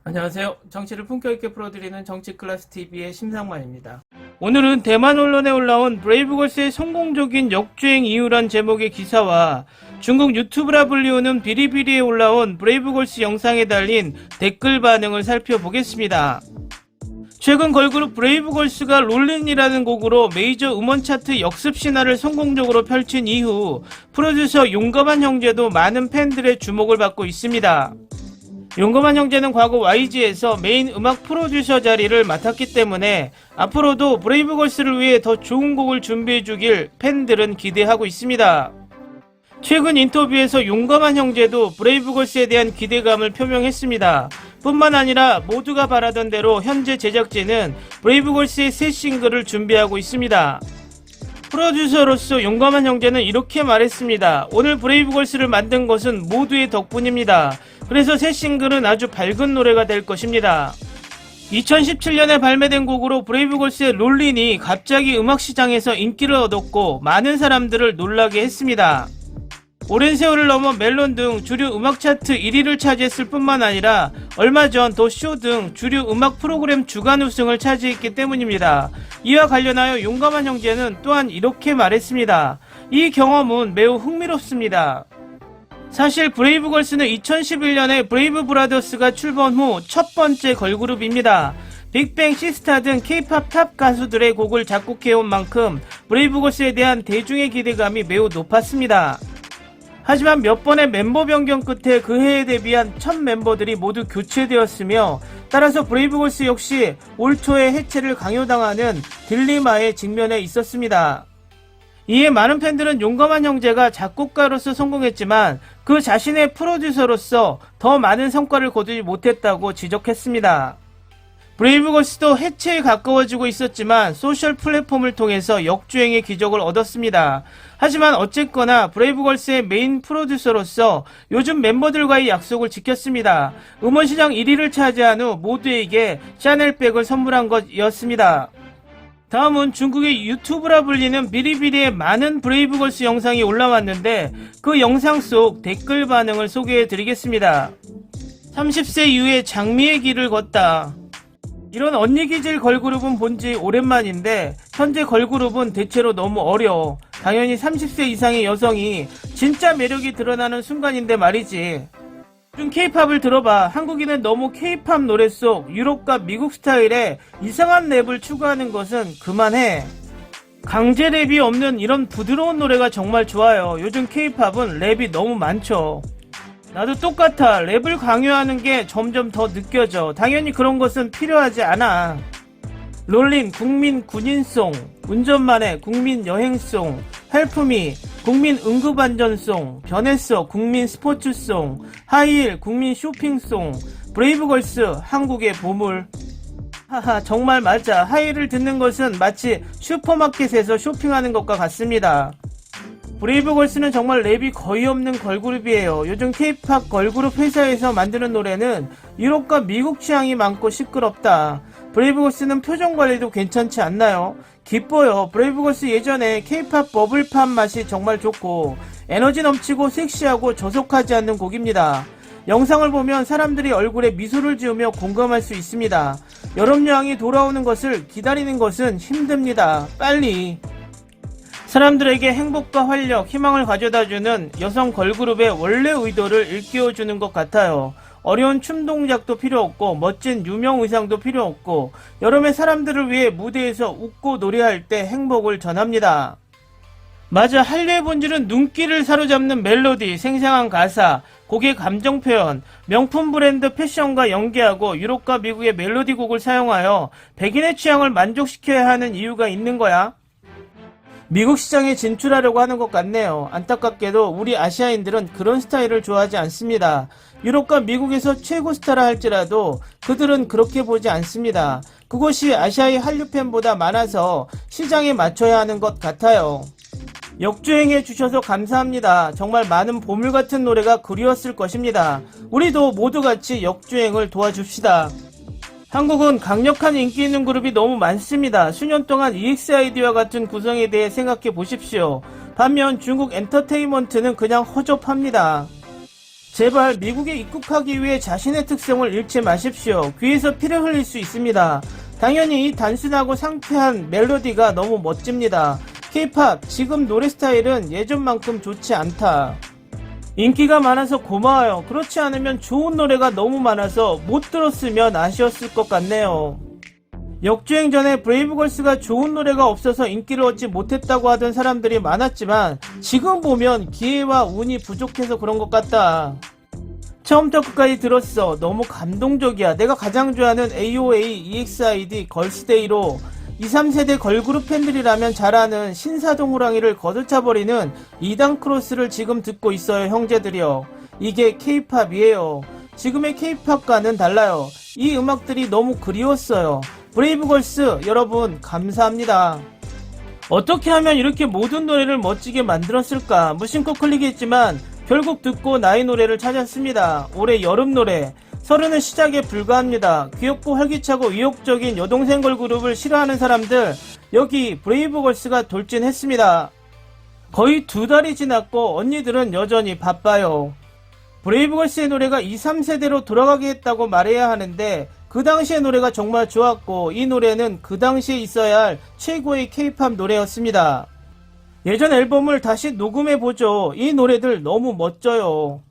안녕하세요. 정치를 품격 있게 풀어드리는 정치클래스TV의 심상만입니다. 오늘은 대만 언론에 올라온 브레이브걸스의 성공적인 역주행 이유란 제목의 기사와 중국 유튜브라 불리우는 비리비리에 올라온 브레이브걸스 영상에 달린 댓글 반응을 살펴보겠습니다. 최근 걸그룹 브레이브걸스가 롤린이라는 곡으로 메이저 음원 차트 역습 신화를 성공적으로 펼친 이후 프로듀서 용감한 형제도 많은 팬들의 주목을 받고 있습니다. 용감한 형제는 과거 YG에서 메인 음악 프로듀서 자리를 맡았기 때문에 앞으로도 브레이브걸스를 위해 더 좋은 곡을 준비해주길 팬들은 기대하고 있습니다. 최근 인터뷰에서 용감한 형제도 브레이브걸스에 대한 기대감을 표명했습니다. 뿐만 아니라 모두가 바라던 대로 현재 제작진은 브레이브걸스의 새 싱글을 준비하고 있습니다. 프로듀서로서 용감한 형제는 이렇게 말했습니다. 오늘 브레이브걸스를 만든 것은 모두의 덕분입니다. 그래서 새 싱글은 아주 밝은 노래가 될 것입니다. 2017년에 발매된 곡으로 브레이브걸스의 롤린이 갑자기 음악시장에서 인기를 얻었고 많은 사람들을 놀라게 했습니다. 오랜 세월을 넘어 멜론 등 주류 음악 차트 1위를 차지했을 뿐만 아니라 얼마 전 더 쇼 등 주류 음악 프로그램 주간 우승을 차지했기 때문입니다. 이와 관련하여 용감한 형제는 또한 이렇게 말했습니다. 이 경험은 매우 흥미롭습니다. 사실 브레이브걸스는 2011년에 브레이브 브라더스가 출범 후 첫 번째 걸그룹입니다. 빅뱅, 시스타 등 K-팝 탑 가수들의 곡을 작곡해온 만큼 브레이브걸스에 대한 대중의 기대감이 매우 높았습니다. 하지만 몇 번의 멤버 변경 끝에 그 해에 데뷔한 첫 멤버들이 모두 교체되었으며 따라서 브레이브걸스 역시 올 초에 해체를 강요당하는 딜레마에 직면해 있었습니다. 이에 많은 팬들은 용감한 형제가 작곡가로서 성공했지만 그 자신의 프로듀서로서 더 많은 성과를 거두지 못했다고 지적했습니다. 브레이브걸스도 해체에 가까워지고 있었지만 소셜 플랫폼을 통해서 역주행의 기적을 얻었습니다. 하지만 어쨌거나 브레이브걸스의 메인 프로듀서로서 요즘 멤버들과의 약속을 지켰습니다. 음원시장 1위를 차지한 후 모두에게 샤넬백을 선물한 것이었습니다. 다음은 중국의 유튜브라 불리는 비리비리의 많은 브레이브걸스 영상이 올라왔는데 그 영상 속 댓글 반응을 소개해드리겠습니다. 30세 이후에 장미의 길을 걷다. 이런 언니 기질 걸그룹은 본지 오랜만인데 현재 걸그룹은 대체로 너무 어려. 당연히 30세 이상의 여성이 진짜 매력이 드러나는 순간인데 말이지. 요즘 K-팝을 들어봐. 한국인은 너무 K-팝 노래 속 유럽과 미국 스타일의 이상한 랩을 추구하는 것은 그만해. 강제 랩이 없는 이런 부드러운 노래가 정말 좋아요. 요즘 K-팝은 랩이 너무 많죠. 나도 똑같아. 랩을 강요하는 게 점점 더 느껴져. 당연히 그런 것은 필요하지 않아. 롤린 국민 군인송, 운전만해 국민 여행송, 헬프미 국민 응급안전송, 변했어 국민 스포츠송, 하이힐 국민 쇼핑송, 브레이브걸스 한국의 보물. 하하, 정말 맞아. 하이힐을 듣는 것은 마치 슈퍼마켓에서 쇼핑하는 것과 같습니다. 브레이브걸스는 정말 랩이 거의 없는 걸그룹이에요. 요즘 K-팝 걸그룹 회사에서 만드는 노래는 유럽과 미국 취향이 많고 시끄럽다. 브레이브걸스는 표정 관리도 괜찮지 않나요? 기뻐요. 브레이브걸스 예전에 K-팝 버블팝 맛이 정말 좋고 에너지 넘치고 섹시하고 저속하지 않는 곡입니다. 영상을 보면 사람들이 얼굴에 미소를 지으며 공감할 수 있습니다. 여름여왕이 돌아오는 것을 기다리는 것은 힘듭니다. 빨리. 사람들에게 행복과 활력, 희망을 가져다주는 여성 걸그룹의 원래 의도를 일깨워주는 것 같아요. 어려운 춤 동작도 필요 없고 멋진 유명 의상도 필요 없고 여름에 사람들을 위해 무대에서 웃고 노래할 때 행복을 전합니다. 맞아, 한류의 본질은 눈길을 사로잡는 멜로디, 생생한 가사, 곡의 감정 표현, 명품 브랜드 패션과 연계하고 유럽과 미국의 멜로디 곡을 사용하여 백인의 취향을 만족시켜야 하는 이유가 있는 거야. 미국 시장에 진출하려고 하는 것 같네요. 안타깝게도 우리 아시아인들은 그런 스타일을 좋아하지 않습니다. 유럽과 미국에서 최고 스타라 할지라도 그들은 그렇게 보지 않습니다. 그것이 아시아의 한류 팬보다 많아서 시장에 맞춰야 하는 것 같아요. 역주행해 주셔서 감사합니다. 정말 많은 보물 같은 노래가 그리웠을 것입니다. 우리도 모두 같이 역주행을 도와줍시다. 한국은 강력한 인기 있는 그룹이 너무 많습니다. 수년 동안 EXID와 같은 구성에 대해 생각해 보십시오. 반면 중국 엔터테인먼트는 그냥 허접합니다. 제발 미국에 입국하기 위해 자신의 특성을 잃지 마십시오. 귀에서 피를 흘릴 수 있습니다. 당연히 이 단순하고 상쾌한 멜로디가 너무 멋집니다. K-POP 지금 노래 스타일은 예전만큼 좋지 않다. 인기가 많아서 고마워요. 그렇지 않으면 좋은 노래가 너무 많아서 못 들었으면 아쉬웠을 것 같네요. 역주행 전에 브레이브걸스가 좋은 노래가 없어서 인기를 얻지 못했다고 하던 사람들이 많았지만 지금 보면 기회와 운이 부족해서 그런 것 같다. 처음부터 끝까지 들었어. 너무 감동적이야. 내가 가장 좋아하는 AOA, EXID, 걸스데이로 2, 3세대 걸그룹 팬들이라면 잘 아는 신사동 호랑이를 거들차버리는 2단 크로스를 지금 듣고 있어요, 형제들이요. 이게 K-POP이에요. 지금의 K-POP과는 달라요. 이 음악들이 너무 그리웠어요. 브레이브걸스 여러분 감사합니다. 어떻게 하면 이렇게 모든 노래를 멋지게 만들었을까 무심코 클릭했지만 결국 듣고 나의 노래를 찾았습니다. 올해 여름 노래 서른은 시작에 불과합니다. 귀엽고 활기차고 의욕적인 여동생 걸그룹을 싫어하는 사람들 여기 브레이브걸스가 돌진했습니다. 거의 2달이 지났고 언니들은 여전히 바빠요. 브레이브걸스의 노래가 2, 3세대로 돌아가게 했다고 말해야 하는데 그 당시의 노래가 정말 좋았고 이 노래는 그 당시에 있어야 할 최고의 K-POP 노래였습니다. 예전 앨범을 다시 녹음해보죠. 이 노래들 너무 멋져요.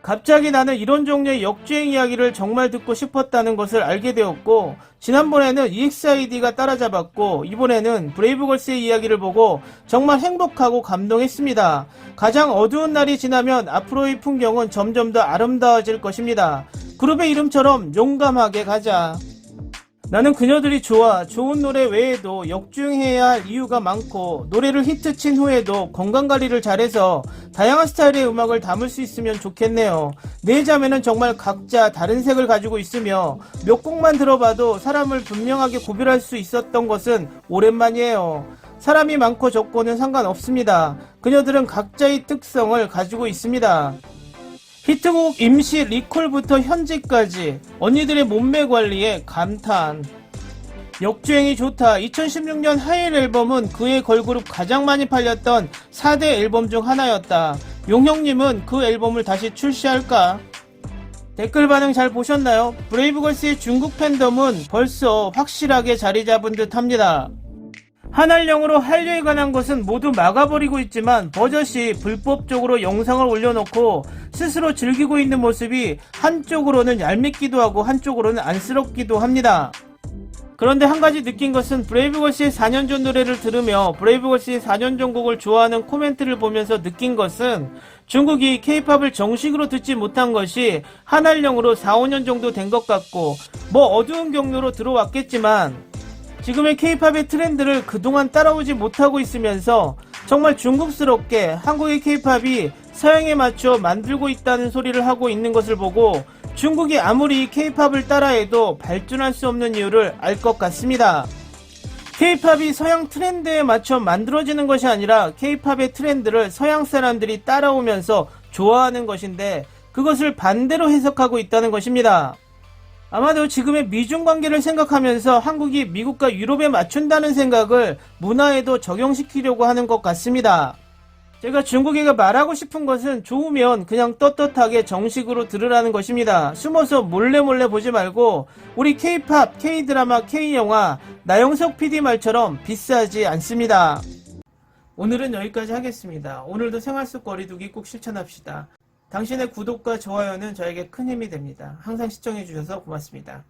갑자기 나는 이런 종류의 역주행 이야기를 정말 듣고 싶었다는 것을 알게 되었고 지난번에는 EXID가 따라잡았고 이번에는 브레이브걸스의 이야기를 보고 정말 행복하고 감동했습니다. 가장 어두운 날이 지나면 앞으로의 풍경은 점점 더 아름다워질 것입니다. 그룹의 이름처럼 용감하게 가자. 나는 그녀들이 좋아. 좋은 노래 외에도 역주행해야 할 이유가 많고 노래를 히트친 후에도 건강관리를 잘해서 다양한 스타일의 음악을 담을 수 있으면 좋겠네요. 네 자매는 정말 각자 다른 색을 가지고 있으며 몇 곡만 들어봐도 사람을 분명하게 구별할 수 있었던 것은 오랜만이에요. 사람이 많고 적고는 상관없습니다. 그녀들은 각자의 특성을 가지고 있습니다. 히트곡 임시 리콜부터 현재까지 언니들의 몸매 관리에 감탄. 역주행이 좋다. 2016년 하이엘 앨범은 그의 걸그룹 가장 많이 팔렸던 4대 앨범 중 하나였다. 용형님은 그 앨범을 다시 출시할까? 댓글 반응 잘 보셨나요? 브레이브걸스의 중국 팬덤은 벌써 확실하게 자리 잡은 듯 합니다. 한알령으로 한류에 관한 것은 모두 막아버리고 있지만 버젓이 불법적으로 영상을 올려놓고 스스로 즐기고 있는 모습이 한쪽으로는 얄밉기도 하고 한쪽으로는 안쓰럽기도 합니다. 그런데 한 가지 느낀 것은 브레이브걸스의 4년 전 노래를 들으며 브레이브걸스의 4년 전 곡을 좋아하는 코멘트를 보면서 느낀 것은 중국이 K-POP을 정식으로 듣지 못한 것이 한알령으로 4, 5년 정도 된 것 같고 뭐 어두운 경로로 들어왔겠지만 지금의 K-POP의 트렌드를 그동안 따라오지 못하고 있으면서 정말 중국스럽게 한국의 K-POP이 서양에 맞춰 만들고 있다는 소리를 하고 있는 것을 보고 중국이 아무리 K-POP을 따라해도 발전할 수 없는 이유를 알 것 같습니다. K-POP이 서양 트렌드에 맞춰 만들어지는 것이 아니라 K-POP의 트렌드를 서양 사람들이 따라오면서 좋아하는 것인데 그것을 반대로 해석하고 있다는 것입니다. 아마도 지금의 미중 관계를 생각하면서 한국이 미국과 유럽에 맞춘다는 생각을 문화에도 적용시키려고 하는 것 같습니다. 제가 중국에게 말하고 싶은 것은 좋으면 그냥 떳떳하게 정식으로 들으라는 것입니다. 숨어서 몰래 보지 말고 우리 K-POP, K-드라마, K-영화 나영석 PD 말처럼 비싸지 않습니다. 오늘은 여기까지 하겠습니다. 오늘도 생활 속 거리두기 꼭 실천합시다. 당신의 구독과 좋아요는 저에게 큰 힘이 됩니다. 항상 시청해주셔서 고맙습니다.